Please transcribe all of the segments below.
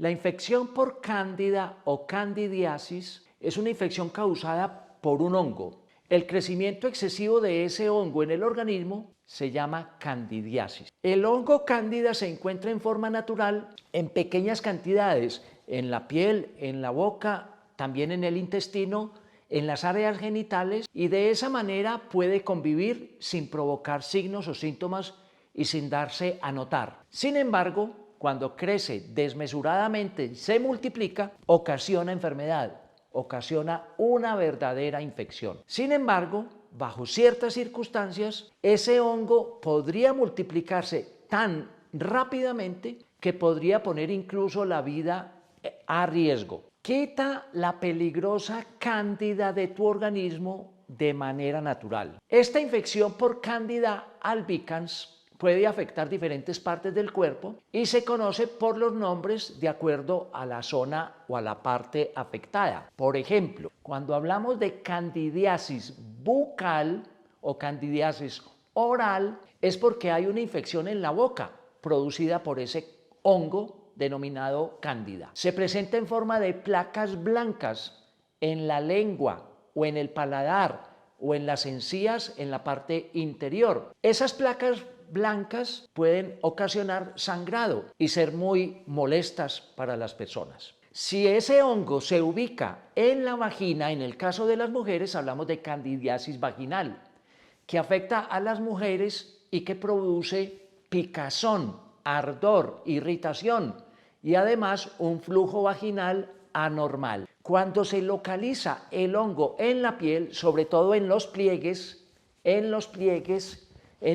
La infección por cándida o candidiasis es una infección causada por un hongo. El crecimiento excesivo de ese hongo en el organismo se llama candidiasis. El hongo cándida se encuentra en forma natural en pequeñas cantidades en la piel, en la boca, también en el intestino, en las áreas genitales, y de esa manera puede convivir sin provocar signos o síntomas y sin darse a notar. Sin embargo, cuando crece desmesuradamente y se multiplica, ocasiona enfermedad, ocasiona una verdadera infección. Sin embargo, bajo ciertas circunstancias, ese hongo podría multiplicarse tan rápidamente que podría poner incluso la vida a riesgo. Quita la peligrosa cándida de tu organismo de manera natural. Esta infección por cándida albicans puede afectar diferentes partes del cuerpo y se conoce por los nombres de acuerdo a la zona o a la parte afectada. Por ejemplo, cuando hablamos de candidiasis bucal o candidiasis oral, es porque hay una infección en la boca producida por ese hongo denominado cándida. Se presenta en forma de placas blancas en la lengua o en el paladar o en las encías en la parte interior. Esas placas blancas pueden ocasionar sangrado y ser muy molestas para las personas. Si ese hongo se ubica en la vagina, en el caso de las mujeres hablamos de candidiasis vaginal, que afecta a las mujeres y que produce picazón, ardor, irritación y además un flujo vaginal anormal. Cuando se localiza el hongo en la piel, sobre todo en los pliegues, en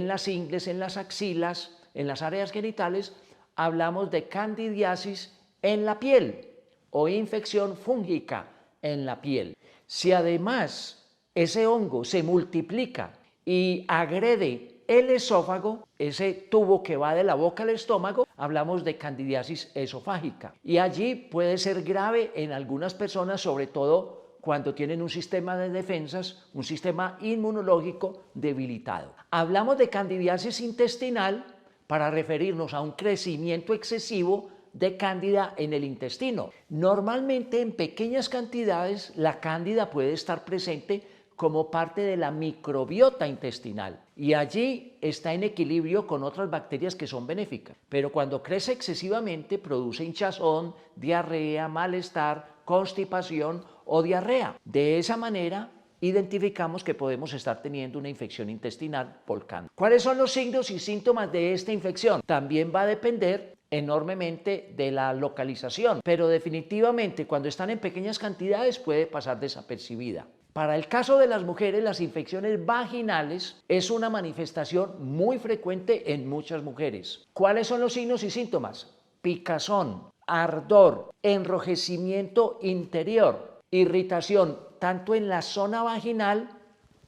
las ingles, en las axilas, en las áreas genitales, hablamos de candidiasis en la piel o infección fúngica en la piel. Si además ese hongo se multiplica y agrede el esófago, ese tubo que va de la boca al estómago, hablamos de candidiasis esofágica. Y allí puede ser grave en algunas personas, sobre todo cuando tienen un sistema de defensas, un sistema inmunológico debilitado. Hablamos de candidiasis intestinal para referirnos a un crecimiento excesivo de cándida en el intestino. Normalmente en pequeñas cantidades la cándida puede estar presente como parte de la microbiota intestinal y allí está en equilibrio con otras bacterias que son benéficas. Pero cuando crece excesivamente produce hinchazón, diarrea, malestar, constipación o diarrea. De esa manera identificamos que podemos estar teniendo una infección intestinal por cándida. ¿Cuáles son los signos y síntomas de esta infección? También va a depender enormemente de la localización, pero definitivamente cuando están en pequeñas cantidades puede pasar desapercibida. Para el caso de las mujeres, las infecciones vaginales es una manifestación muy frecuente en muchas mujeres. ¿Cuáles son los signos y síntomas? Picazón, ardor, enrojecimiento interior, irritación tanto en la zona vaginal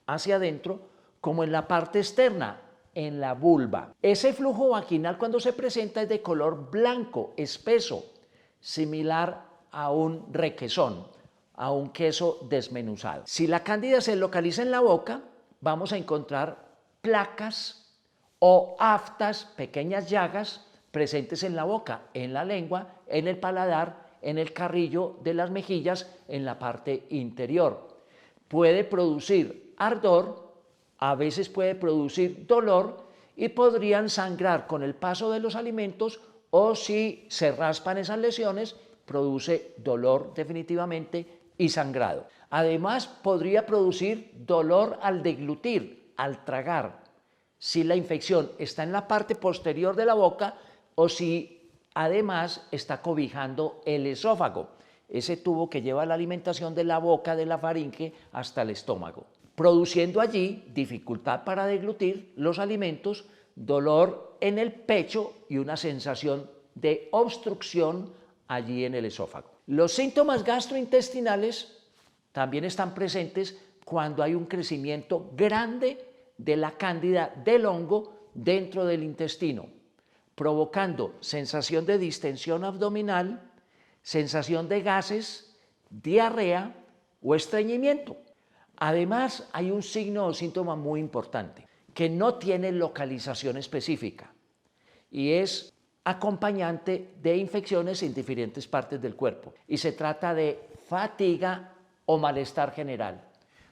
hacia adentro como en la parte externa, en la vulva. Ese flujo vaginal cuando se presenta es de color blanco, espeso, similar a un requesón, a un queso desmenuzado. Si la cándida se localiza en la boca, vamos a encontrar placas o aftas, pequeñas llagas presentes en la boca, en la lengua, en el paladar, en el carrillo de las mejillas, en la parte interior. Puede producir ardor, a veces puede producir dolor y podrían sangrar con el paso de los alimentos o si se raspan esas lesiones, produce dolor definitivamente y sangrado. Además, podría producir dolor al deglutir, al tragar, si la infección está en la parte posterior de la boca o si además está cobijando el esófago, ese tubo que lleva la alimentación de la boca, de la faringe, hasta el estómago, produciendo allí dificultad para deglutir los alimentos, dolor en el pecho y una sensación de obstrucción allí en el esófago. Los síntomas gastrointestinales también están presentes cuando hay un crecimiento grande de la cándida del hongo dentro del intestino, provocando sensación de distensión abdominal, sensación de gases, diarrea o estreñimiento. Además, hay un signo o síntoma muy importante que no tiene localización específica y es acompañante de infecciones en diferentes partes del cuerpo. Y se trata de fatiga o malestar general.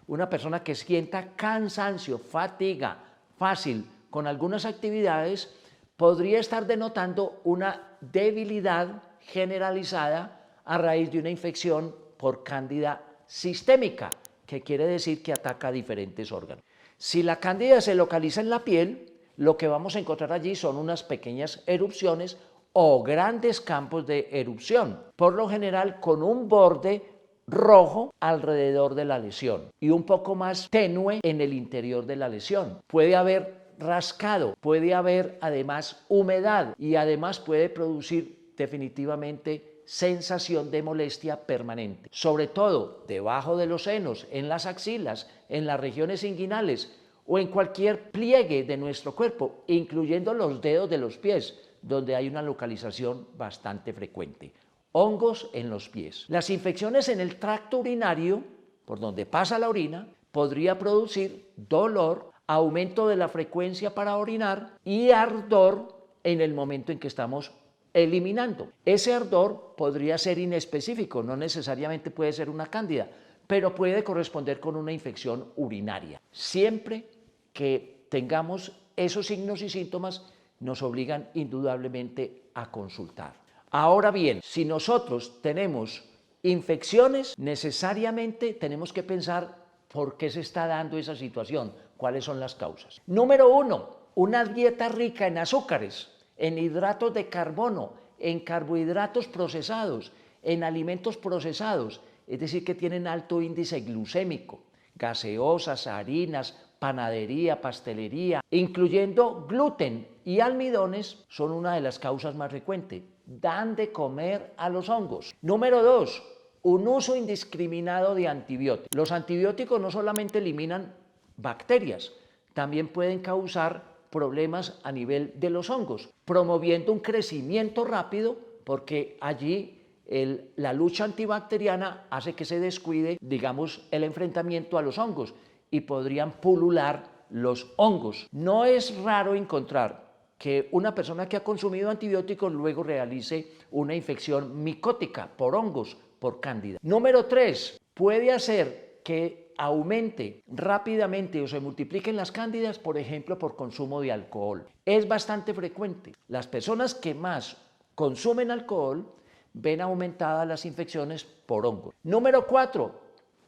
Una persona que sienta cansancio, fatiga fácil con algunas actividades podría estar denotando una debilidad generalizada a raíz de una infección por cándida sistémica, que quiere decir que ataca diferentes órganos. Si la cándida se localiza en la piel, lo que vamos a encontrar allí son unas pequeñas erupciones o grandes campos de erupción, por lo general con un borde rojo alrededor de la lesión y un poco más tenue en el interior de la lesión. Puede haber rascado, puede haber además humedad y además puede producir definitivamente sensación de molestia permanente, sobre todo debajo de los senos, en las axilas, en las regiones inguinales o en cualquier pliegue de nuestro cuerpo, incluyendo los dedos de los pies, donde hay una localización bastante frecuente. Hongos en los pies. Las infecciones en el tracto urinario, por donde pasa la orina, podría producir dolor, aumento de la frecuencia para orinar y ardor en el momento en que estamos eliminando. Ese ardor podría ser inespecífico, no necesariamente puede ser una cándida, pero puede corresponder con una infección urinaria. Siempre que tengamos esos signos y síntomas, nos obligan indudablemente a consultar. Ahora bien, si nosotros tenemos infecciones, necesariamente tenemos que pensar por qué se está dando esa situación, cuáles son las causas. Número 1, una dieta rica en azúcares, en hidratos de carbono, en carbohidratos procesados, en alimentos procesados, es decir, que tienen alto índice glucémico, gaseosas, harinas, panadería, pastelería, incluyendo gluten y almidones, son una de las causas más frecuentes. Dan de comer a los hongos. Número 2, un uso indiscriminado de antibióticos. Los antibióticos no solamente eliminan bacterias, también pueden causar problemas a nivel de los hongos, promoviendo un crecimiento rápido porque allí la lucha antibacteriana hace que se descuide, digamos, el enfrentamiento a los hongos y podrían pulular los hongos. No es raro encontrar que una persona que ha consumido antibióticos luego realice una infección micótica por hongos, por cándida. Número 3, puede hacer que aumente rápidamente o se multipliquen las cándidas, por ejemplo, por consumo de alcohol. Es bastante frecuente. Las personas que más consumen alcohol ven aumentadas las infecciones por hongos. Número 4,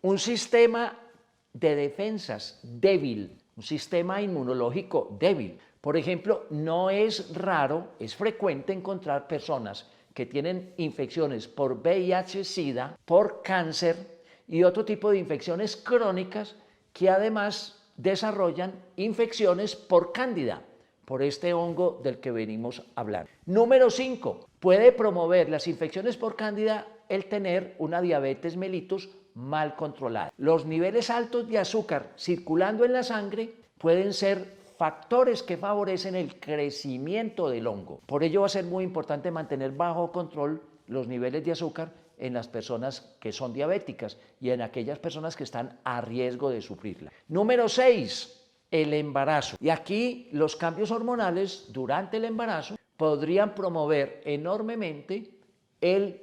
un sistema de defensas débil, un sistema inmunológico débil. Por ejemplo, no es raro, es frecuente encontrar personas que tienen infecciones por VIH-Sida, por cáncer y otro tipo de infecciones crónicas que además desarrollan infecciones por cándida, por este hongo del que venimos hablando. Número 5, puede promover las infecciones por cándida el tener una diabetes mellitus mal controlada. Los niveles altos de azúcar circulando en la sangre pueden ser factores que favorecen el crecimiento del hongo. Por ello va a ser muy importante mantener bajo control los niveles de azúcar en las personas que son diabéticas y en aquellas personas que están a riesgo de sufrirla. Número 6, el embarazo. Y aquí los cambios hormonales durante el embarazo podrían promover enormemente el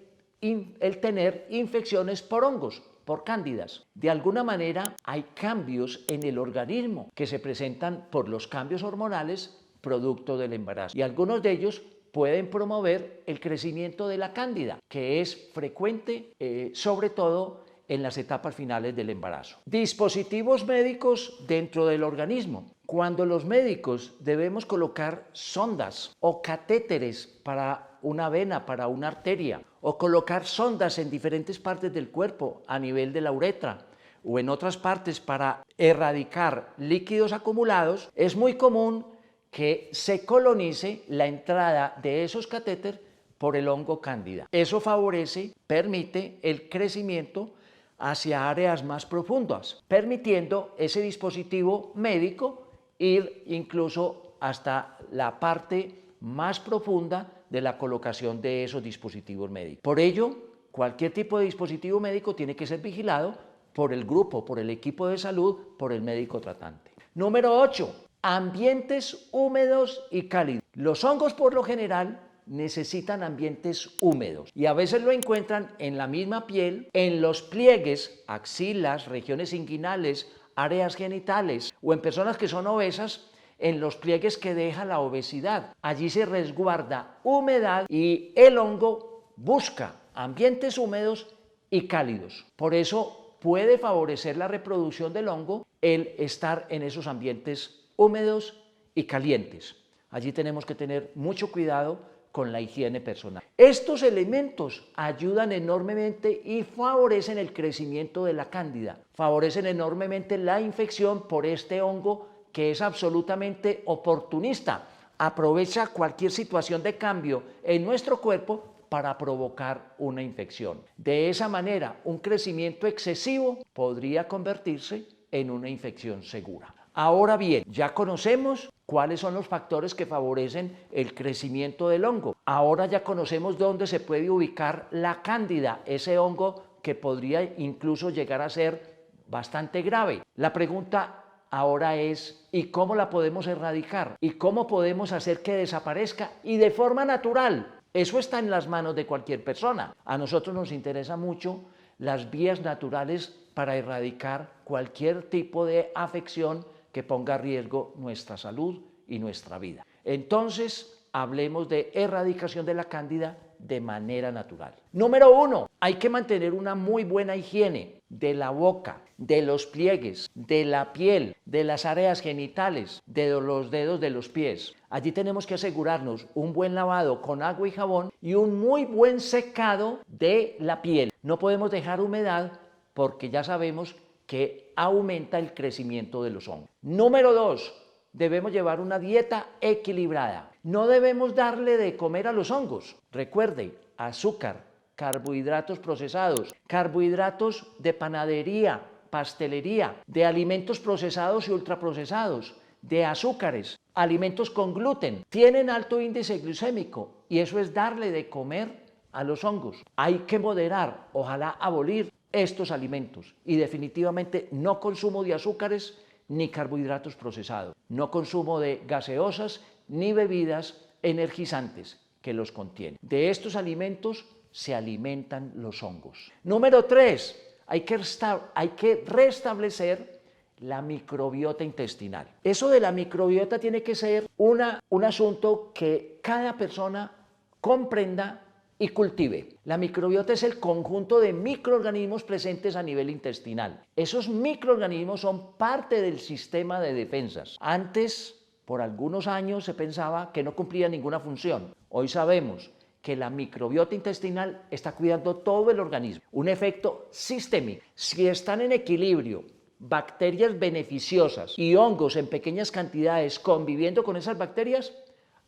tener infecciones por hongos, por cándidas. De alguna manera hay cambios en el organismo que se presentan por los cambios hormonales producto del embarazo y algunos de ellos pueden promover el crecimiento de la cándida, que es frecuente sobre todo en las etapas finales del embarazo. Dispositivos médicos dentro del organismo. Cuando los médicos debemos colocar sondas o catéteres para una vena, para una arteria, o colocar sondas en diferentes partes del cuerpo a nivel de la uretra o en otras partes para erradicar líquidos acumulados, es muy común que se colonice la entrada de esos catéteres por el hongo cándida. Eso favorece, permite el crecimiento hacia áreas más profundas, permitiendo ese dispositivo médico ir incluso hasta la parte más profunda de la colocación de esos dispositivos médicos. Por ello, cualquier tipo de dispositivo médico tiene que ser vigilado por el grupo, por el equipo de salud, por el médico tratante. Número 8, ambientes húmedos y cálidos. Los hongos por lo general necesitan ambientes húmedos y a veces lo encuentran en la misma piel, en los pliegues, axilas, regiones inguinales, áreas genitales o en personas que son obesas, en los pliegues que deja la obesidad. Allí se resguarda humedad y el hongo busca ambientes húmedos y cálidos. Por eso puede favorecer la reproducción del hongo el estar en esos ambientes húmedos y calientes. Allí tenemos que tener mucho cuidado con la higiene personal. Estos elementos ayudan enormemente y favorecen el crecimiento de la cándida, favorecen enormemente la infección por este hongo que es absolutamente oportunista, aprovecha cualquier situación de cambio en nuestro cuerpo para provocar una infección. De esa manera, un crecimiento excesivo podría convertirse en una infección segura. Ahora bien, ya conocemos cuáles son los factores que favorecen el crecimiento del hongo. Ahora ya conocemos dónde se puede ubicar la cándida, ese hongo que podría incluso llegar a ser bastante grave. La pregunta ahora es, ¿y cómo la podemos erradicar? ¿Y cómo podemos hacer que desaparezca? Y de forma natural. Eso está en las manos de cualquier persona. A nosotros nos interesa mucho las vías naturales para erradicar cualquier tipo de afección que ponga en riesgo nuestra salud y nuestra vida. Entonces, hablemos de erradicación de la cándida de manera natural. Número 1, hay que mantener una muy buena higiene de la boca, de los pliegues, de la piel, de las áreas genitales, de los dedos de los pies. Allí tenemos que asegurarnos un buen lavado con agua y jabón y un muy buen secado de la piel. No podemos dejar humedad porque ya sabemos que aumenta el crecimiento de los hongos. Número 2, debemos llevar una dieta equilibrada. No debemos darle de comer a los hongos. Recuerde, azúcar, carbohidratos procesados, carbohidratos de panadería, pastelería, de alimentos procesados y ultraprocesados, de azúcares, alimentos con gluten. Tienen alto índice glucémico y eso es darle de comer a los hongos. Hay que moderar, ojalá abolir estos alimentos y definitivamente no consumo de azúcares ni carbohidratos procesados, no consumo de gaseosas ni bebidas energizantes que los contienen. De estos alimentos se alimentan los hongos. Número 3, hay que restablecer la microbiota intestinal. Eso de la microbiota tiene que ser un asunto que cada persona comprenda y cultive. La microbiota es el conjunto de microorganismos presentes a nivel intestinal. Esos microorganismos son parte del sistema de defensas. Antes, por algunos años, se pensaba que no cumplía ninguna función. Hoy sabemos que la microbiota intestinal está cuidando todo el organismo. Un efecto sistémico. Si están en equilibrio bacterias beneficiosas y hongos en pequeñas cantidades conviviendo con esas bacterias,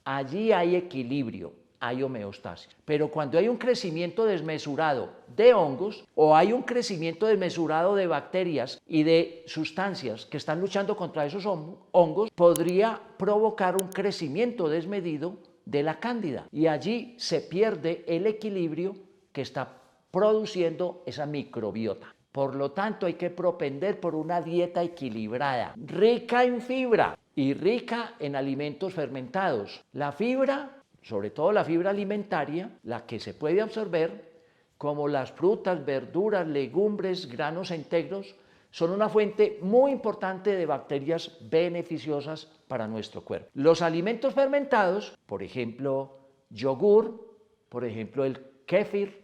allí hay equilibrio, hay homeostasis. Pero cuando hay un crecimiento desmesurado de hongos o hay un crecimiento desmesurado de bacterias y de sustancias que están luchando contra esos hongos, podría provocar un crecimiento desmedido de la cándida y allí se pierde el equilibrio que está produciendo esa microbiota. Por lo tanto, hay que propender por una dieta equilibrada, rica en fibra y rica en alimentos fermentados. La fibra, sobre todo la fibra alimentaria, la que se puede absorber, como las frutas, verduras, legumbres, granos enteros, son una fuente muy importante de bacterias beneficiosas para nuestro cuerpo. Los alimentos fermentados, por ejemplo, yogur, por ejemplo, el kéfir,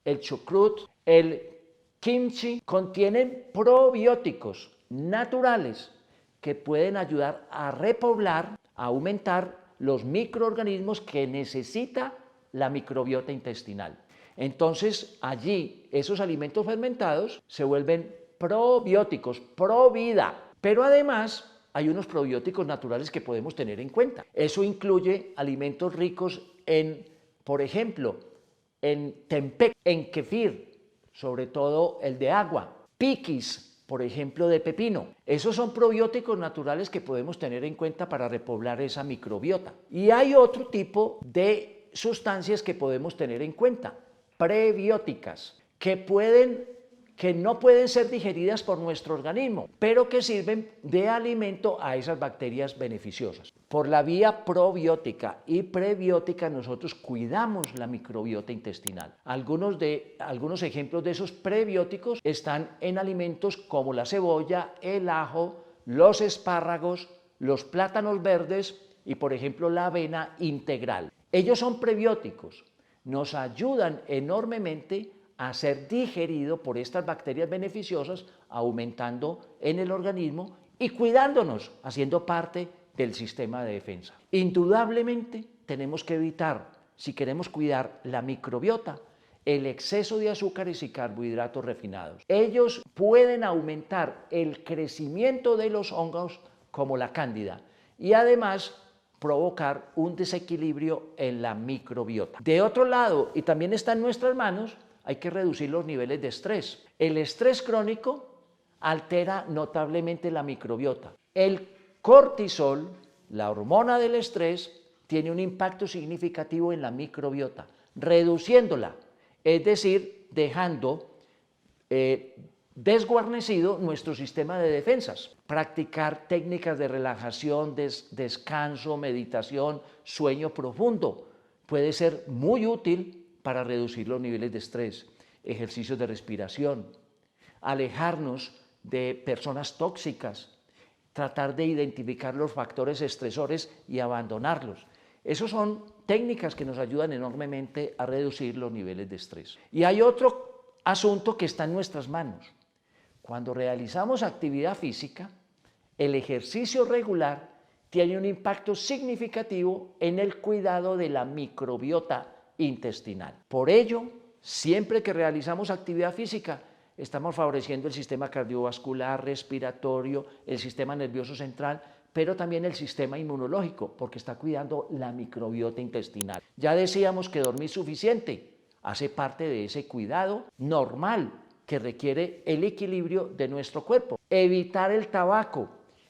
el chucrut, el kimchi, contienen probióticos naturales que pueden ayudar a repoblar, a aumentar los microorganismos que necesita la microbiota intestinal. Entonces, allí esos alimentos fermentados se vuelven probióticos, pro vida. Pero además hay unos probióticos naturales que podemos tener en cuenta. Eso incluye alimentos ricos en, por ejemplo, en tempeh, en kefir, sobre todo el de agua, piquis, por ejemplo, de pepino. Esos son probióticos naturales que podemos tener en cuenta para repoblar esa microbiota. Y hay otro tipo de sustancias que podemos tener en cuenta, prebióticas, que no pueden ser digeridas por nuestro organismo, pero que sirven de alimento a esas bacterias beneficiosas. Por la vía probiótica y prebiótica nosotros cuidamos la microbiota intestinal. Algunos ejemplos de esos prebióticos están en alimentos como la cebolla, el ajo, los espárragos, los plátanos verdes y, por ejemplo, la avena integral. Ellos son prebióticos, nos ayudan enormemente a ser digerido por estas bacterias beneficiosas, aumentando en el organismo y cuidándonos, haciendo parte del sistema de defensa. Indudablemente tenemos que evitar, si queremos cuidar la microbiota, el exceso de azúcares y carbohidratos refinados. Ellos pueden aumentar el crecimiento de los hongos como la cándida y además provocar un desequilibrio en la microbiota. De otro lado, y también está en nuestras manos, hay que reducir los niveles de estrés. El estrés crónico altera notablemente la microbiota. El cortisol, la hormona del estrés, tiene un impacto significativo en la microbiota, reduciéndola, es decir, dejando desguarnecido nuestro sistema de defensas. Practicar técnicas de relajación, descanso, meditación, sueño profundo puede ser muy útil para reducir los niveles de estrés. Ejercicios de respiración, alejarnos de personas tóxicas, tratar de identificar los factores estresores y abandonarlos. Esas son técnicas que nos ayudan enormemente a reducir los niveles de estrés. Y hay otro asunto que está en nuestras manos. Cuando realizamos actividad física, el ejercicio regular tiene un impacto significativo en el cuidado de la microbiota intestinal. Por ello, siempre que realizamos actividad física, estamos favoreciendo el sistema cardiovascular, respiratorio, el sistema nervioso central, pero también el sistema inmunológico, porque está cuidando la microbiota intestinal. Ya decíamos que dormir suficiente hace parte de ese cuidado normal que requiere el equilibrio de nuestro cuerpo. Evitar el tabaco,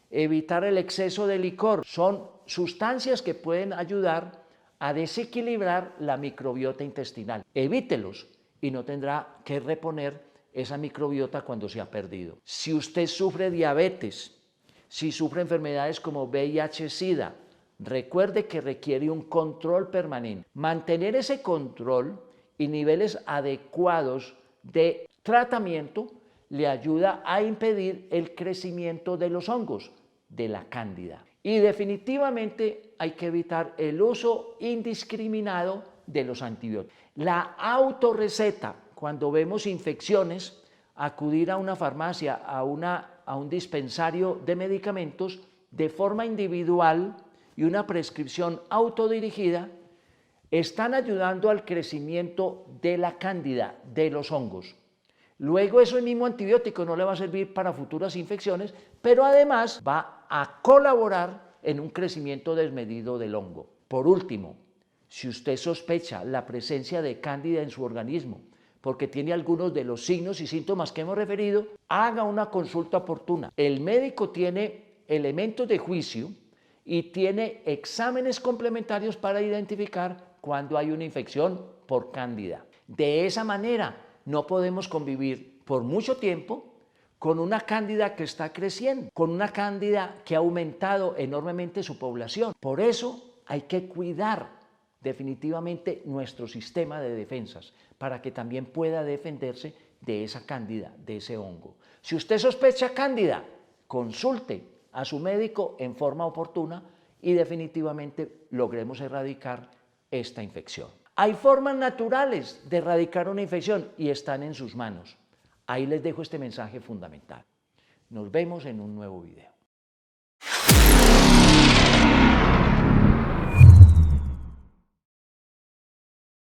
evitar el exceso de licor, son sustancias que pueden ayudar a desequilibrar la microbiota intestinal. Evítelos y no tendrá que reponer esa microbiota cuando se ha perdido. Si usted sufre diabetes, si sufre enfermedades como VIH-Sida, recuerde que requiere un control permanente. Mantener ese control y niveles adecuados de tratamiento le ayuda a impedir el crecimiento de los hongos, de la cándida. Y definitivamente hay que evitar el uso indiscriminado de los antibióticos. La autorreceta, cuando vemos infecciones, acudir a una farmacia, a un dispensario de medicamentos de forma individual y una prescripción autodirigida, están ayudando al crecimiento de la cándida, de los hongos. Luego ese mismo antibiótico no le va a servir para futuras infecciones, pero además va a colaborar en un crecimiento desmedido del hongo. Por último, si usted sospecha la presencia de cándida en su organismo, porque tiene algunos de los signos y síntomas que hemos referido, haga una consulta oportuna. El médico tiene elementos de juicio y tiene exámenes complementarios para identificar cuando hay una infección por cándida. De esa manera no podemos convivir por mucho tiempo con una cándida que está creciendo, con una cándida que ha aumentado enormemente su población. Por eso hay que cuidar definitivamente nuestro sistema de defensas para que también pueda defenderse de esa cándida, de ese hongo. Si usted sospecha cándida, consulte a su médico en forma oportuna y definitivamente logremos erradicar esta infección. Hay formas naturales de erradicar una infección y están en sus manos. Ahí les dejo este mensaje fundamental. Nos vemos en un nuevo video.